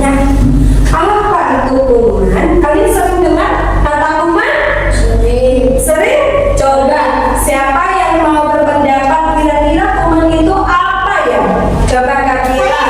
banyak. Apa itu kuman? Kalian sering dengar kata kuman? Sering. Sering? Coba siapa yang mau berpendapat kira-kira kuman itu apa ya? Coba Kak Kira.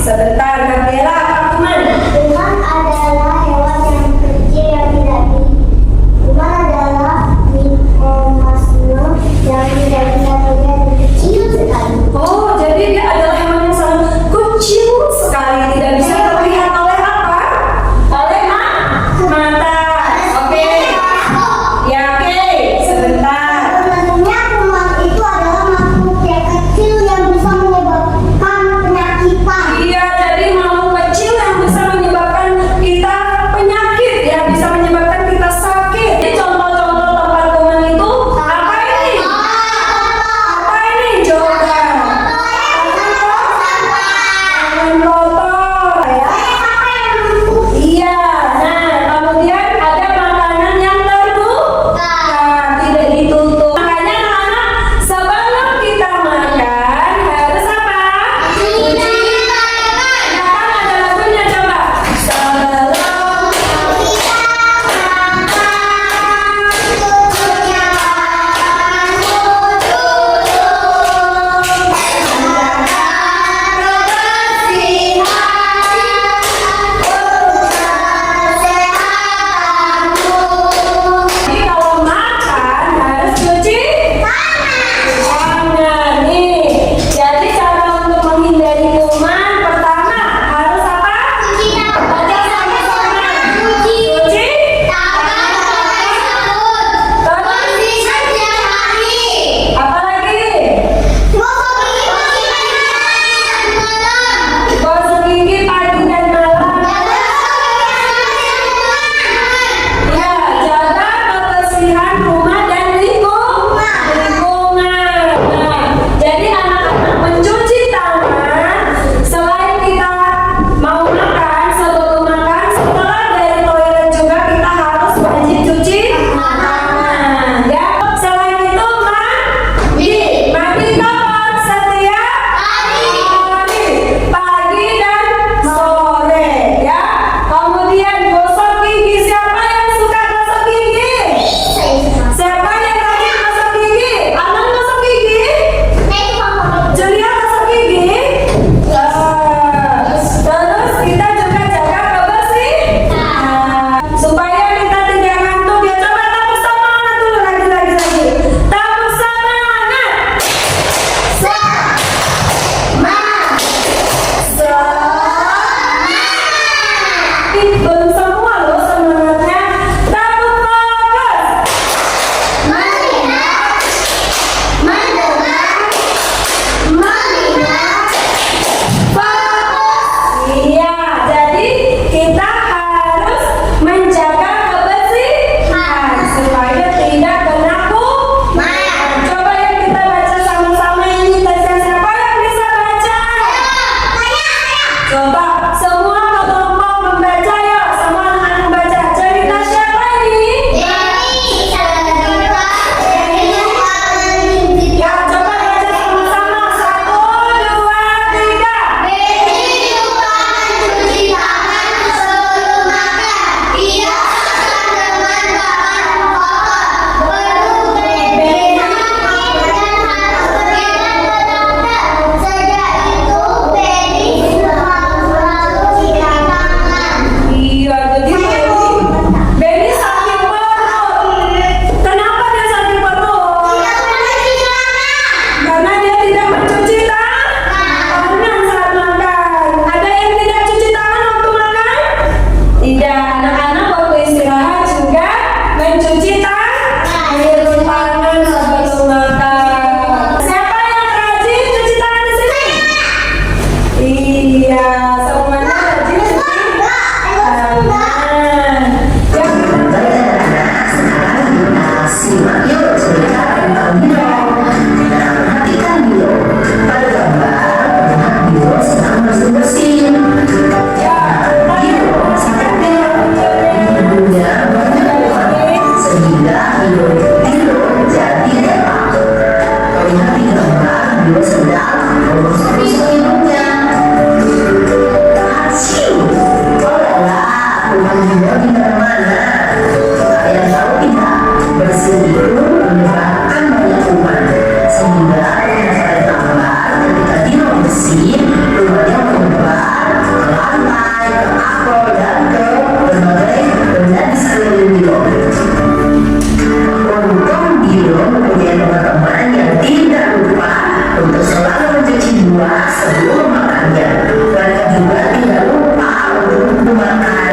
Sebentar Kak Kira, apa kuman? Kuman adalah hewan yang kecil yang tidak kuman adalah mikroorganisme yang tidak bisa terlihat dan kecil sekali. Oh, jadi dia adalah hewan yang sangat kecil sekali, tidak bisa terlihat oleh apa? Oleh mata. Oke. Ya, oke. Sebentar. Sebenarnya kuman itu adalah makhluk yang kecil yang bisa menyebabkan penyakitan. Iya, jadi makhluk kecil yang bisa menyebabkan kita penyakit, ya, bisa menyebabkan kita sakit. Jadi contoh-contoh tempat kuman itu apa ini? Apa ini? Coba. Tangan kotor, ya. Iya. Nah, kemudian ada makanan yang terbuka, tidak ditutup. Makanya anak-anak sebelum kita makan harus apa? Cuci tangan. Ya kan ada lagunya, coba. Sebelum kita makan, cuci tangan Jadi kalau makan harus cuci tangan nih. Jadi cara untuk menghindari kuman pertama harus apa? Baca sama-sama. Cuci terus apa lagi? Gosok gigi pagi dan malam. Ya, jaga kebersihan rumah dan lingkungan. Nah, jadi anak-anak mencuci tangan selain kita mau makan, sebelum makan, setelah dari toilet juga kita harus wajib cuci tangan. Ya, selain itu mandi kapan? Setiap hari, pagi dan sore, ya. Kemudian gosok gigi. Siapa yang suka gosok gigi? Siapa yang rajin gosok gigi? Anak gosok gigi? Julia gosok gigi? Terus kita juga jaga kebersihan supaya kita tidak ngantuk, ya. Coba tepuk semangat dulu, lagi. Tepuk semangat. Belum semua loh semangatnya. Tepuk fokus. Iya, Sehingga berdasarkan gambar ketika dia mesin, rumahnya menyebar ke lantai, ke apel, dan ke berbagai benda di sekeliling Bilo. Untung Bilo mempunyai teman-teman yang tidak lupa untuk selalu mencuci buah sebelum makannya. Mereka juga tidak lupa untuk makan.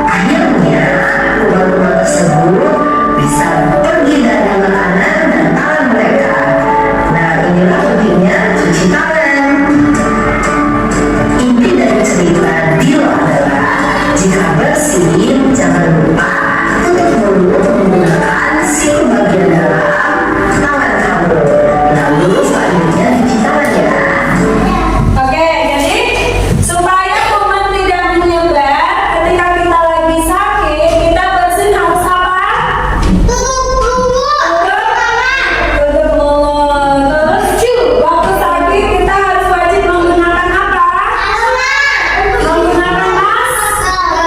Akhirnya, rumah-rumah tersebut bisa pergi dari makanan dan tangan mereka. Nah, inilah pentingnya cuci tangan. Inti dari cerita Bilo adalah jika bersin, jangan lupa tutup mulut menggunakan siku bagian dalam tangan kamu. Lalu selanjutnya cuci tangan ya. Oke, jadi supaya kuman tidak menyebar ketika kita lagi sakit, kita bersin harus apa? Tutup mulut. Tutup mulut. Terus waktu sakit kita harus wajib menggunakan apa? Menggunakan masker.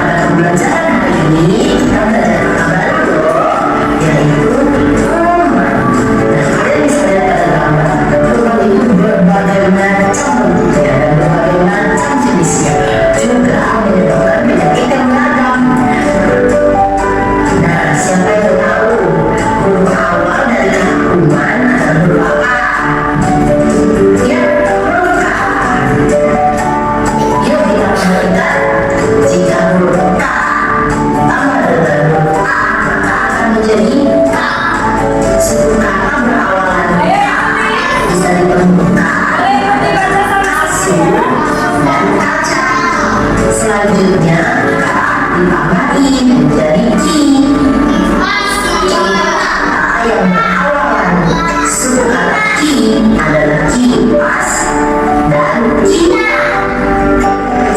Pada pembelajaran hari ini kita belajar kata baru loh, yaitu kuman. Nah, kalian bisa lihat pada gambar, kuman itu berbagai macam bentuknya dan berbagai macam jenisnya, juga menyebabkan penyakit yang beragam. Nah, siapa yang tahu huruf awal dari kata kuman adalah huruf apa? Ya, huruf K. Yuk kita perhatikan, jika huruf K tambah dengan huruf A, maka akan menjadi K. Suku kata berawalan K bisa ditemukan kasur dan kaca. Selanjutnya K ditambahin menjadi Ki. Contoh kata yang berawalan suku kata Ki adalah kipas dan kita.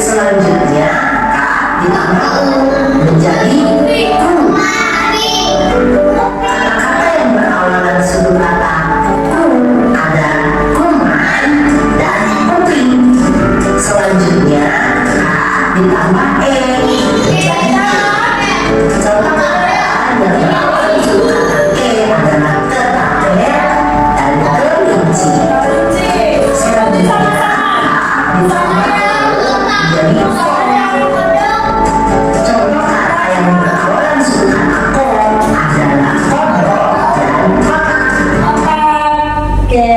Selanjutnya K ditambah U menjadi ku. Kata-kata yang berawalan suku kata ku ada kuman dan kuping. Selanjutnya K ditambah E menjadi K. Contoh kata yang berawalan suku kata E adalah ketape dan kelinci. Selanjutnya K ditambah jadi contoh kata yang berawalan suku kata ko adalah kodok dan kotak. Oke,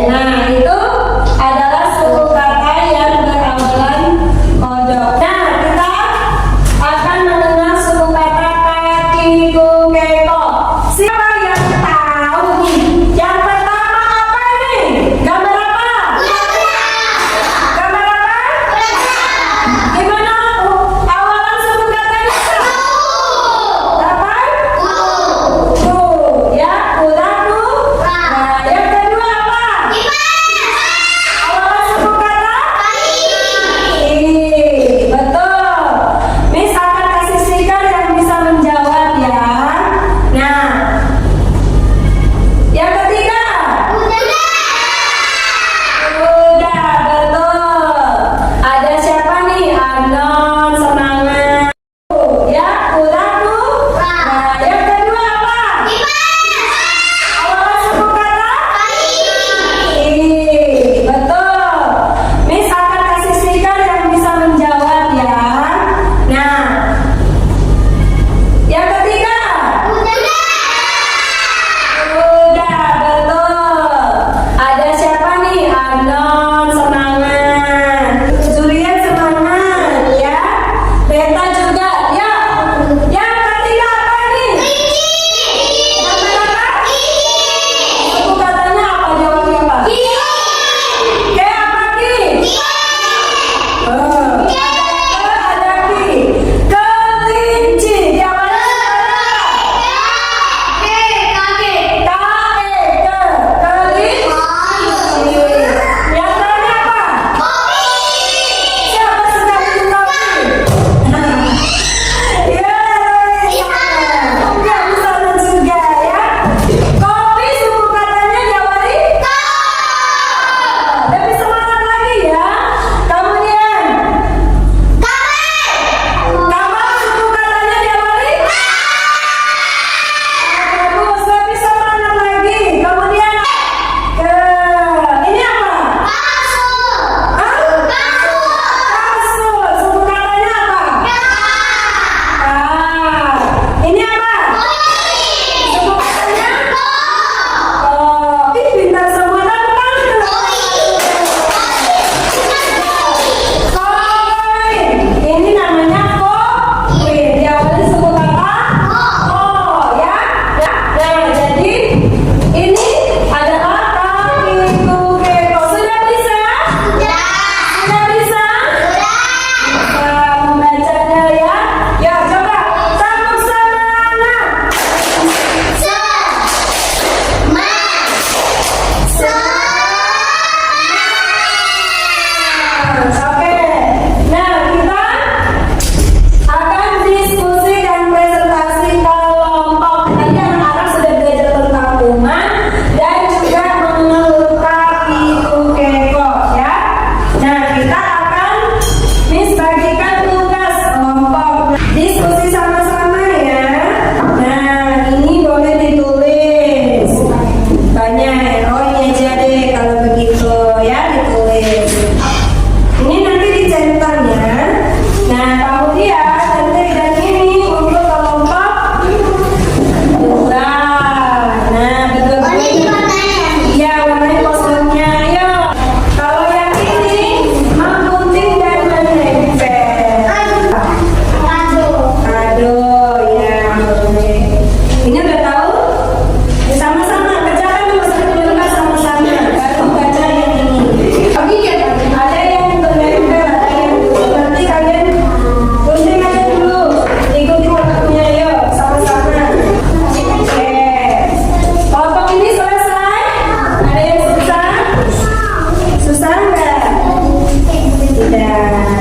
nah itu adalah suku kata yang berawalan kodok. Nah, kita akan mengenal suku kata kaki, keko. Siapa yang tahu nih? Yang pertama apa nih? Gambar apa? Gambar apa?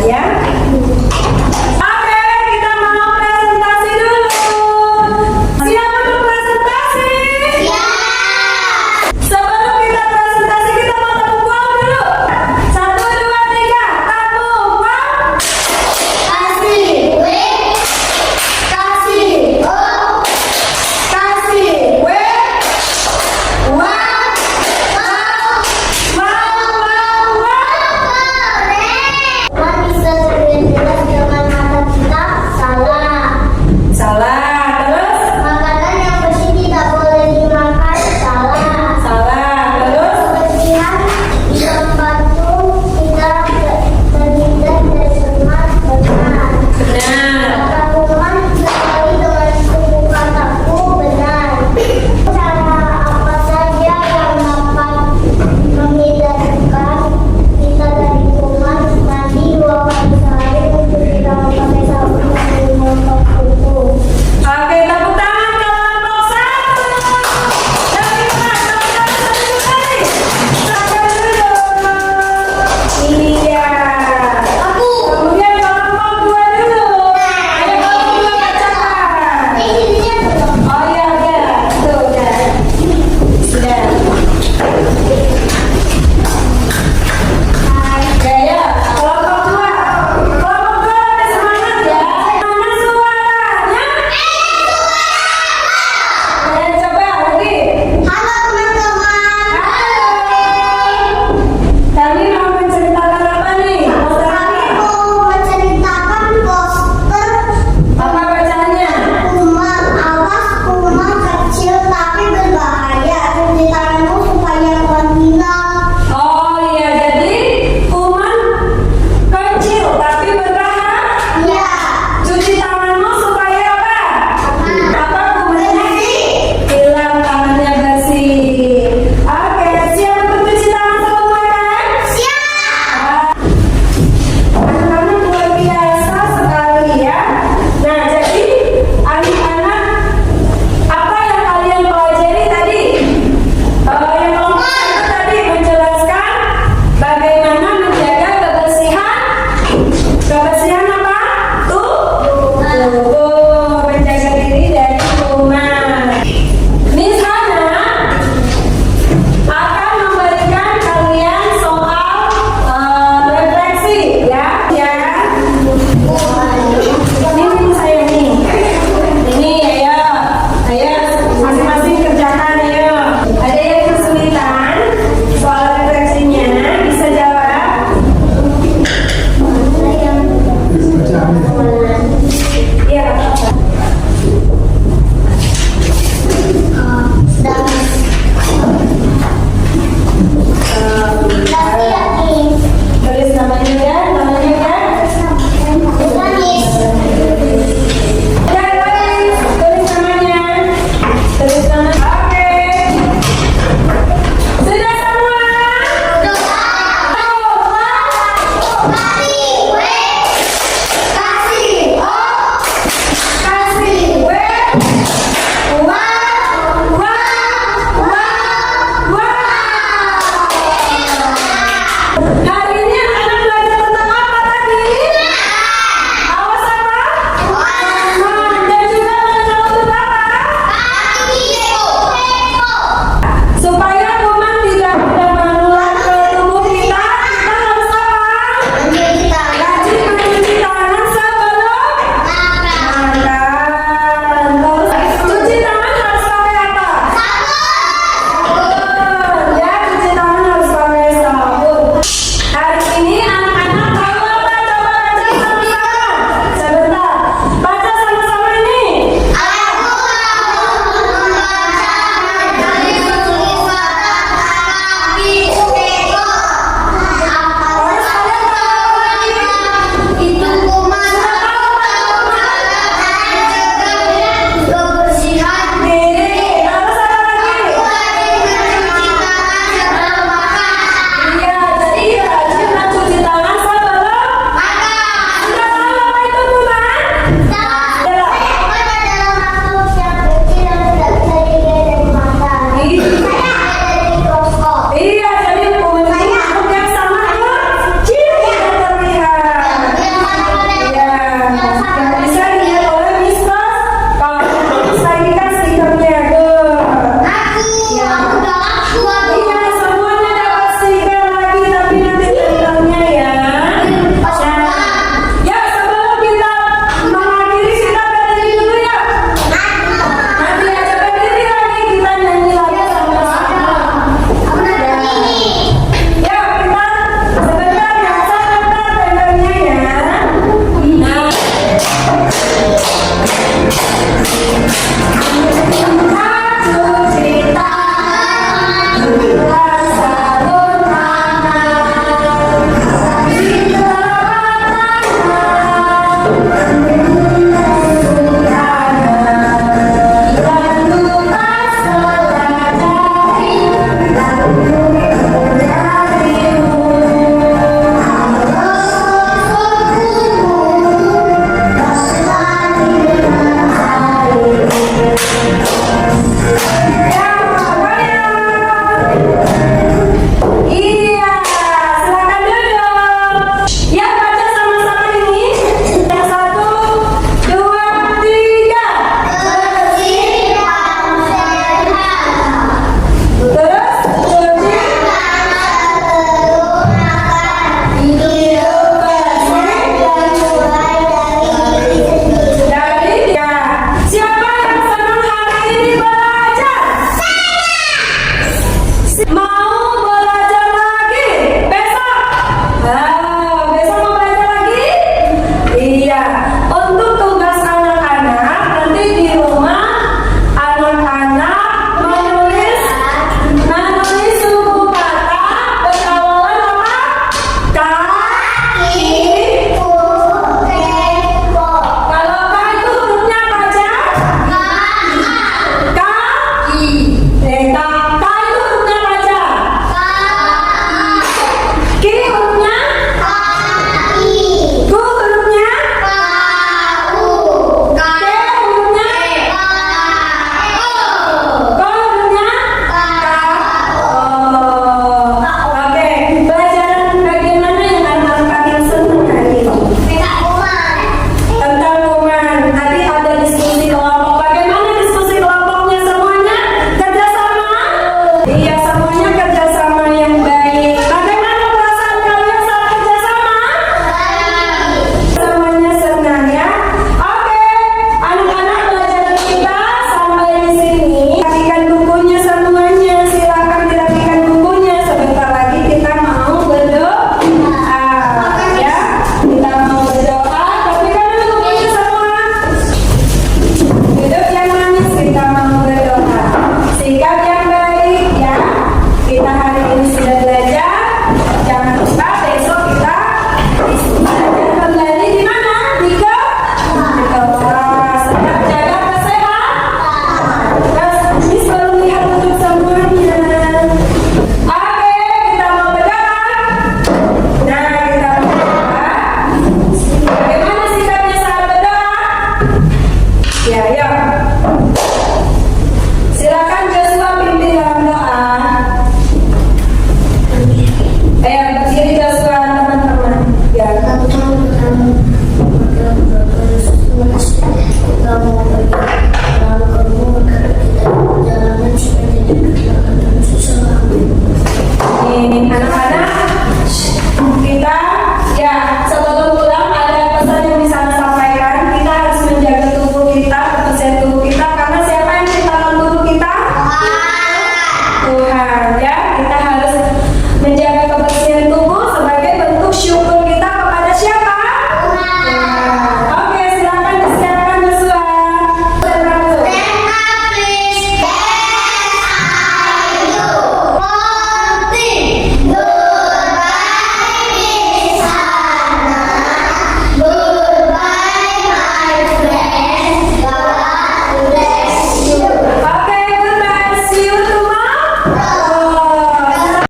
ya.